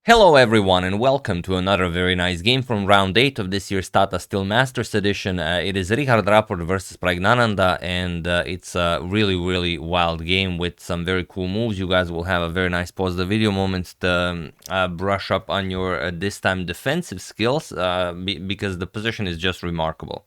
Hello everyone and welcome to another very nice game from round 8 of this year's Tata Steel Masters edition. It is Richard Rapport versus Praggnanandhaa, and it's a really wild game with some very cool moves. You guys will have a very nice pause the video moments to brush up on your this time defensive skills because the position is just remarkable.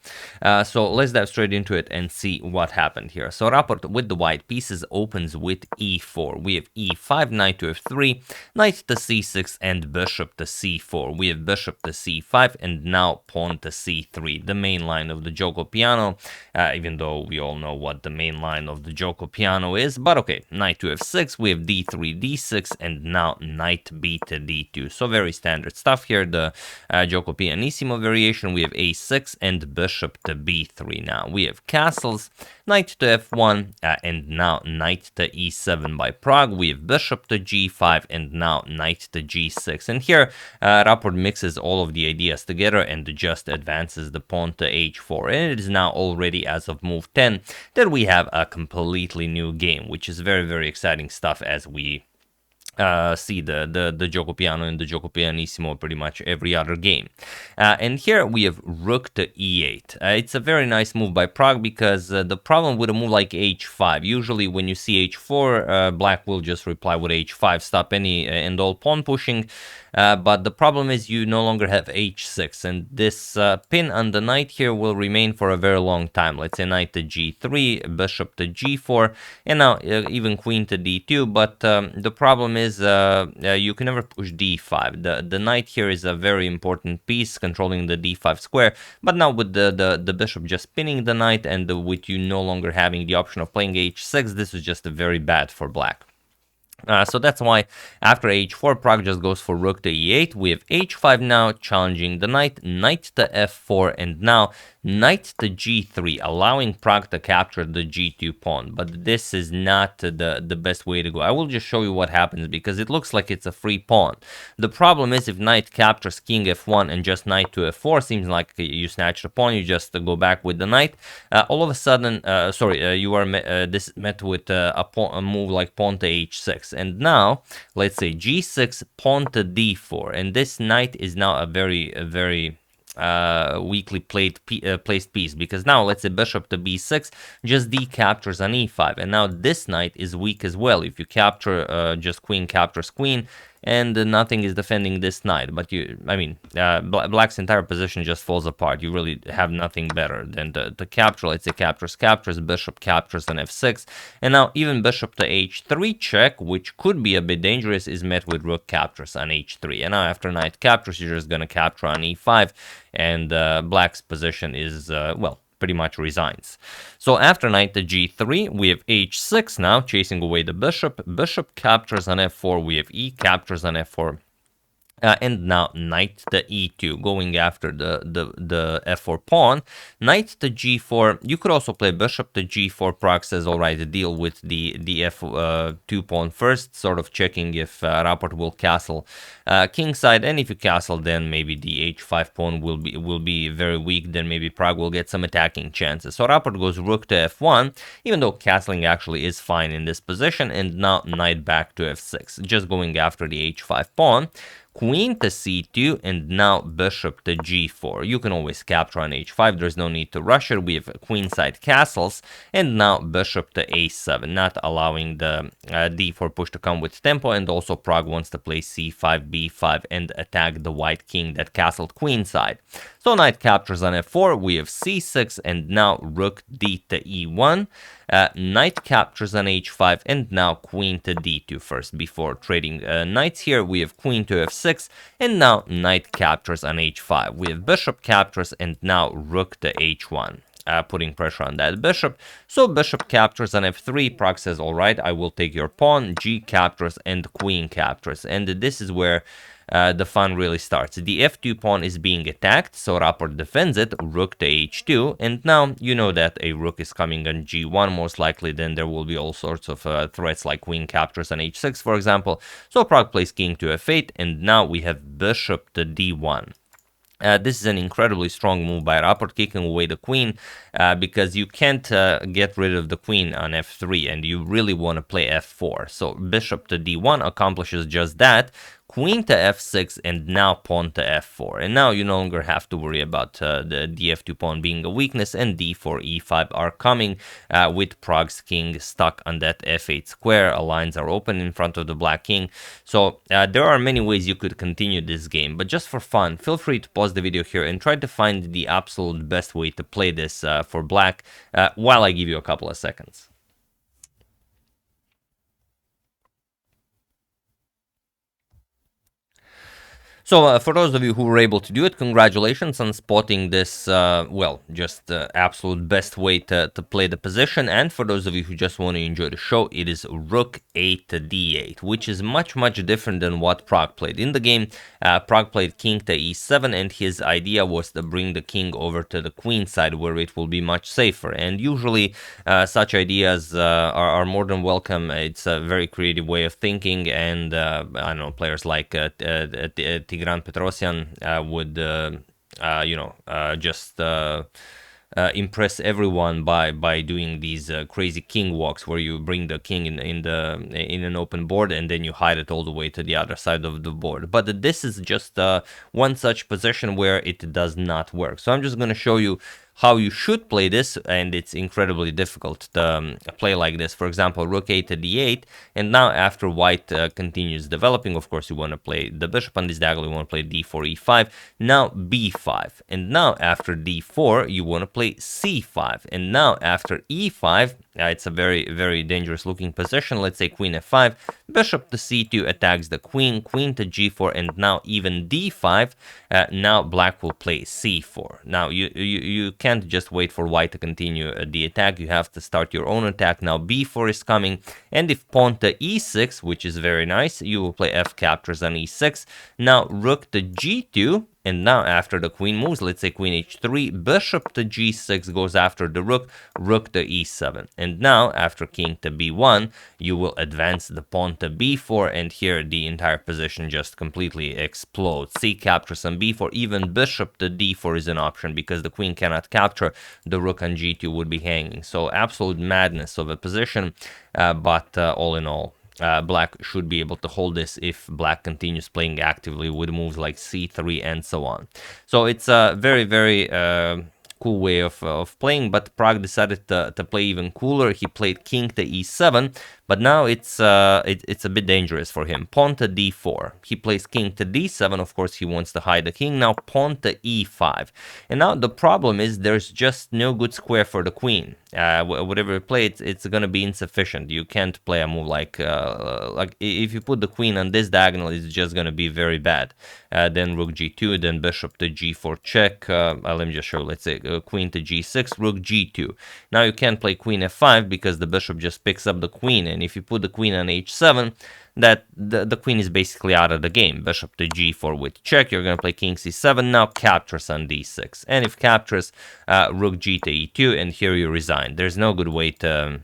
So let's dive straight into it and see what happened here. So Rapport with the white pieces opens with e4. We have e5, knight to f3, knight to c6, and bishop to c4. We have bishop to c5 and now pawn to c3, the main line of the Giuoco Piano, even though we all know what the main line of the Giuoco Piano is. But okay, knight to f6, we have d3, d6, and now knight b to d2. So very standard stuff here, the Giuoco Pianissimo variation. We have a6 and bishop to b3 now. We have castles, knight to f1, and now knight to e7 by Pragg. We have bishop to g5 and now knight to g6. And here, Rapport mixes all of the ideas together and just advances the pawn to h4. And it is now already, as of move 10, that we have a completely new game, which is very exciting stuff as we see the Giuoco Piano and the Giuoco Pianissimo pretty much every other game. And here we have rook to e8. It's a very nice move by Pragg because the problem with a move like h5, usually when you see h4, black will just reply with h5, stop any and all pawn pushing. But the problem is you no longer have h6, and this pin on the knight here will remain for a very long time. Let's say knight to g3, bishop to g4, and now even queen to d2. But the problem is you can never push d5. The knight here is a very important piece controlling the d5 square, but now with the bishop just pinning the knight and with you no longer having the option of playing h6, this is just very bad for black. So that's why after h4, Pragg just goes for rook to e8. We have h5 now, challenging the knight, knight to f4, and now knight to g3, allowing Pragg to capture the g2 pawn. But this is not the best way to go. I will just show you what happens because it looks like it's a free pawn. The problem is if knight captures king f1 and just knight to f4, seems like you snatch the pawn, you just go back with the knight. All of a sudden, you are this met with a move like pawn to h6. And now, let's say g6, pawn to d4. And this knight is now a very weakly placed piece, because now let's say bishop to b6 just decaptures on e5, and now this knight is weak as well. If you capture, just queen captures queen, and nothing is defending this knight. But black's entire position just falls apart. You really have nothing better than to capture. Let's say captures, bishop captures on f6, and now even bishop to h3 check, which could be a bit dangerous, is met with rook captures on h3. And now after knight captures, you're just gonna capture on e5, and black's position is pretty much resigns. So after knight to g3, we have h6 now, chasing away the bishop. Bishop captures on f4, we have e captures on f4. And now knight to e2, going after the f4 pawn. Knight to g4. You could also play bishop to g4. Pragg says, all right, deal with the f2 pawn first, sort of checking if Rapport will castle kingside. And if you castle, then maybe the h5 pawn will be very weak. Then maybe Pragg will get some attacking chances. So Rapport goes rook to f1, even though castling actually is fine in this position. And now knight back to f6, just going after the h5 pawn. Queen to c2, and now bishop to g4. You can always capture on h5, there's no need to rush it. We have queenside castles, and now bishop to a7, not allowing the d4 push to come with tempo. And also Pragg wants to play c5, b5, and attack the white king that castled queenside. So knight captures on f4, we have c6, and now rook d to e1. Knight captures on h5, and now queen to d2 first before trading knights here. We have queen to f6, and now knight captures on h5. We have bishop captures, and now rook to h1. Putting pressure on that bishop. So bishop captures on f3. Pragg says, all right, I will take your pawn. G captures and queen captures. And this is where the fun really starts. The f2 pawn is being attacked, so Rapport defends it, rook to h2, and now you know that a rook is coming on g1 most likely. Then there will be all sorts of threats like queen captures on h6, for example. So Pragg plays king to f8, and now we have bishop to d1. This is an incredibly strong move by Rapport, kicking away the queen, because you can't get rid of the queen on f3, and you really want to play f4. So bishop to d1 accomplishes just that. queen to f6, and now pawn to f4. And now you no longer have to worry about the df2 pawn being a weakness, and d4, e5 are coming with Prag's king stuck on that f8 square. Lines are open in front of the black king. So there are many ways you could continue this game, but just for fun, feel free to pause the video here and try to find the absolute best way to play this for black while I give you a couple of seconds. So for those of you who were able to do it, congratulations on spotting this, well, just the absolute best way to play the position. And for those of you who just want to enjoy the show, it is rook 8 to d8, which is much different than what Pragg played. In the game, Pragg played king to e7, and his idea was to bring the king over to the queen side where it will be much safer. And usually such ideas are more than welcome. It's a very creative way of thinking, and I don't know, players like Tigran Petrosyan would, just impress everyone by doing these crazy king walks where you bring the king in an open board and then you hide it all the way to the other side of the board. But this is just one such position where it does not work. So I'm just going to show you how you should play this, and it's incredibly difficult to play like this. For example, rook 8 to d8, and now after white continues developing, of course you want to play the bishop on this diagonal, you want to play d4, e5, now b5, and now after d4 you want to play c5, and now after e5, it's a very dangerous looking position. Let's say queen f5, bishop to c2 attacks the queen, queen to g4, and now even d5. Now black will play c4. Now you can't just wait for white to continue the attack. You have to start your own attack. Now b4 is coming, and if pawn to e6, which is very nice, you will play f captures on e6. Now rook to g2. And now after the queen moves, let's say queen h3, bishop to g6 goes after the rook, rook to e7. And now after king to b1, you will advance the pawn to b4, and here the entire position just completely explodes. C captures on b4, even bishop to d4 is an option because the queen cannot capture, the rook on g2 would be hanging. So absolute madness of a position, but all in all, black should be able to hold this if black continues playing actively with moves like c3 and so on. So it's a very cool way of playing, but Pragg decided to play even cooler. He played king to e7, but now it's a bit dangerous for him. Pawn to d4. He plays king to d7. Of course, he wants to hide the king. Now pawn to e5. And now the problem is there's just no good square for the queen. Whatever you play, it's going to be insufficient. You can't play a move like if you put the queen on this diagonal, it's just going to be very bad. Then rook g2, then bishop to g4 check. Let me just show. Let's say queen to g6, rook g2. Now you can't play queen f5 because the bishop just picks up the queen, and if you put the queen on h7, that the queen is basically out of the game. Bishop to g4 with check. You're going to play king c7. Now captures on d6, and if captures, rook g to e2, and here you resign. There's no good way to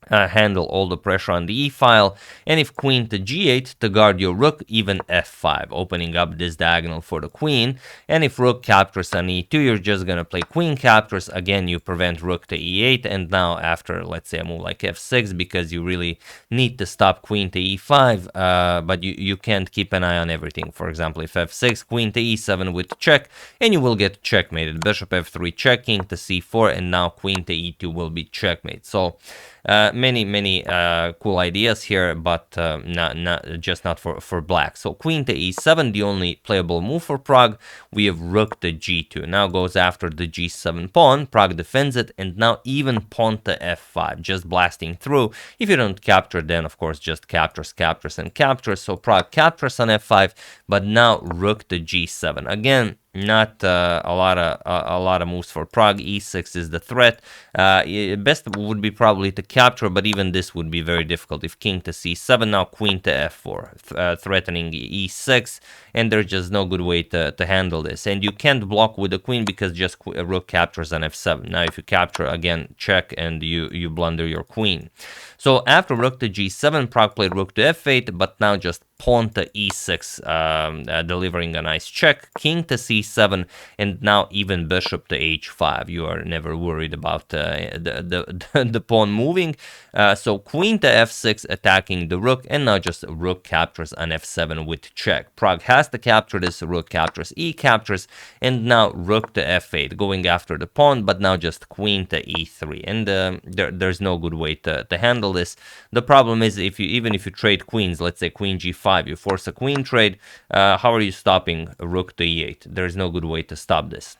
handle all the pressure on the e-file, and if queen to g8 to guard your rook, even f5, opening up this diagonal for the queen. And if rook captures on e2, you're just gonna play queen captures. Again, you prevent rook to e8, and now after, let's say, a move like f6, because you really need to stop queen to e5, but you can't keep an eye on everything. For example, if f6, queen to e7 with check, and you will get checkmated. Bishop f3 check, king to c4, and now queen to e2 will be checkmate. So many cool ideas here, but not for black. So queen to e7, the only playable move for Pragg. We have rook to g2. Now goes after the g7 pawn. Pragg defends it, and now even pawn to f5, just blasting through. If you don't capture, then of course just captures, and captures. So Pragg captures on f5, but now rook to g7 again. Not a lot of moves for Pragg. e6 is the threat. Best would be probably to capture, but even this would be very difficult. If king to c7, now queen to f4, threatening e6, and there's just no good way to handle this. And you can't block with the queen because just rook captures on f7. Now if you capture, again, check, and you blunder your queen. So after rook to g7, Pragg played rook to f8, but now just pawn to e6, delivering a nice check, king to c7, and now even bishop to h5. You are never worried about the pawn moving. So queen to f6, attacking the rook, and now just rook captures on f7 with check. Pragg has to capture this, rook captures, e captures, and now rook to f8, going after the pawn, but now just queen to e3. And there's no good way to handle this. The problem is, even if you trade queens, let's say queen g5, you force a queen trade, how are you stopping rook to e8? There's no good way to stop this.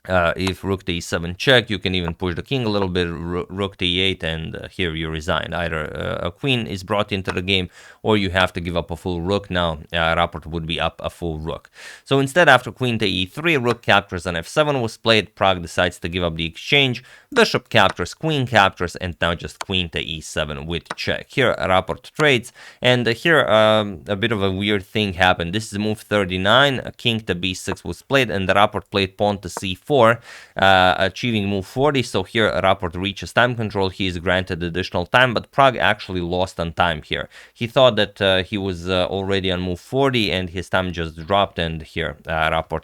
If rook to e7 check, you can even push the king a little bit, rook to e8, and here you resign. Either a queen is brought into the game, or you have to give up a full rook. Now Rapport would be up a full rook. So instead, after queen to e3, rook captures on f7 was played. Pragg decides to give up the exchange. Bishop captures, queen captures, and now just queen to e7 with check. Here Rapport trades, and here a bit of a weird thing happened. This is move 39. King to b6 was played, and the Rapport played pawn to c4. Achieving move 40. So here Rapport reaches time control. He is granted additional time, but Pragg actually lost on time here. He thought that he was already on move 40 and his time just dropped, and here Rapport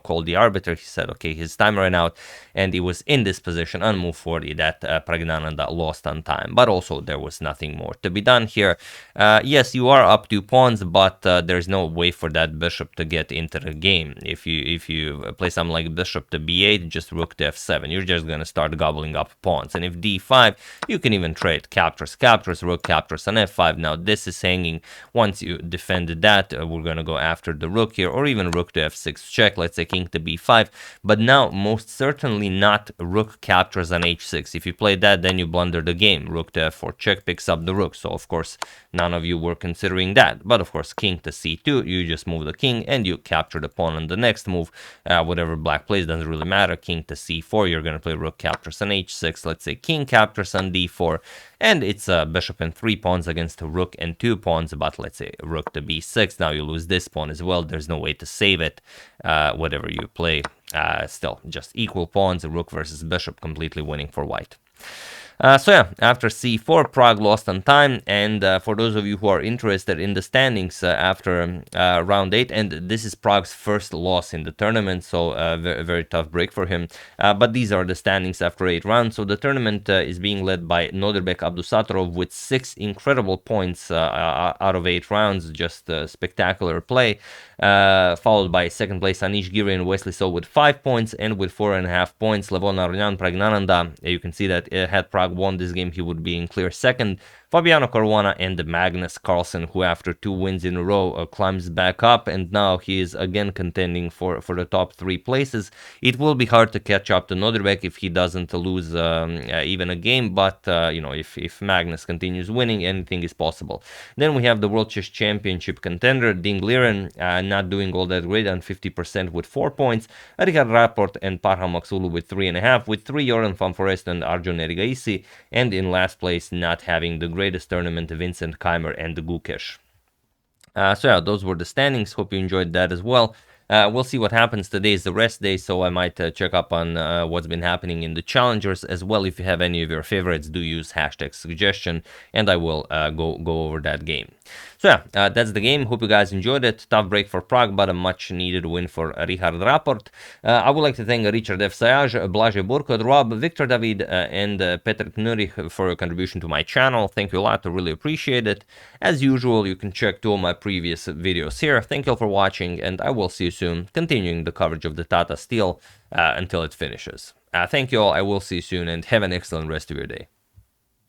called the arbiter. He said okay, his time ran out, and he was in this position on move 40 that Praggnanandhaa lost on time. But also there was nothing more to be done here. Yes, you are up 2 pawns, but there's no way for that bishop to get into the game. If you play something like bishop to b8, just rook to f7, you're just going to start gobbling up pawns. And if d5, you can even trade captures, rook captures on f5. Now this is hanging. Once you defended that, we're going to go after the rook here, or even rook to f6 check, let's say king to b5. But now most certainly not rook captures on h6. If you play that, then you blunder the game. Rook to f4 check picks up the rook. So of course none of you were considering that. But of course king to c2, you just move the king and you capture the pawn on the next move. Whatever black plays doesn't really matter. King to c4, you're going to play rook captures on h6. Let's say king captures on d4, and it's a bishop and 3 pawns against a rook and 2 pawns. But let's say rook to b6, now you lose this pawn as well. There's no way to save it. Whatever you play, still just equal pawns, rook versus bishop, completely winning for white. So yeah, after c4, Pragg lost on time, and for those of you who are interested in the standings after round 8, and this is Pragg's first loss in the tournament, so very, very tough break for him, but these are the standings after 8 rounds. So the tournament is being led by Nodirbek Abdusattorov with 6 incredible points out of 8 rounds, just spectacular play, followed by second place Anish Giri and Wesley So with 5 points, and with 4.5 points Levon Arjun Praggnanandhaa. You can see that had Pragg won this game, he would be in clear second. Fabiano Caruana and Magnus Carlsen, who after 2 wins in a row climbs back up, and now he is again contending for the top 3 places. It will be hard to catch up to Nodirbek if he doesn't lose even a game, but if Magnus continues winning, anything is possible. Then we have the World Chess Championship contender Ding Liren, not doing all that great, on 50% with 4 points. Rapport and Parham Maksulu with 3.5, with 3 Joran van Forest and Arjun Erigaisi, and in last place, not having the greatest tournament, Vincent Keymer and Gukesh. So yeah, those were the standings. Hope you enjoyed that as well. We'll see what happens. Today is the rest day, so I might check up on what's been happening in the challengers as well. If you have any of your favorites, do use #suggestion, and I will go over that game. So yeah, that's the game. Hope you guys enjoyed it. Tough break for Pragg, but a much needed win for Richard Rapport. I would like to thank Richard F. Sayaj, Blaže Burkot, Rob, Victor David, and Petr Knurich for your contribution to my channel. Thank you a lot. I really appreciate it. As usual, you can check 2 of my previous videos here. Thank you all for watching, and I will see you soon, continuing the coverage of the Tata Steel until it finishes. Thank you all. I will see you soon, and have an excellent rest of your day.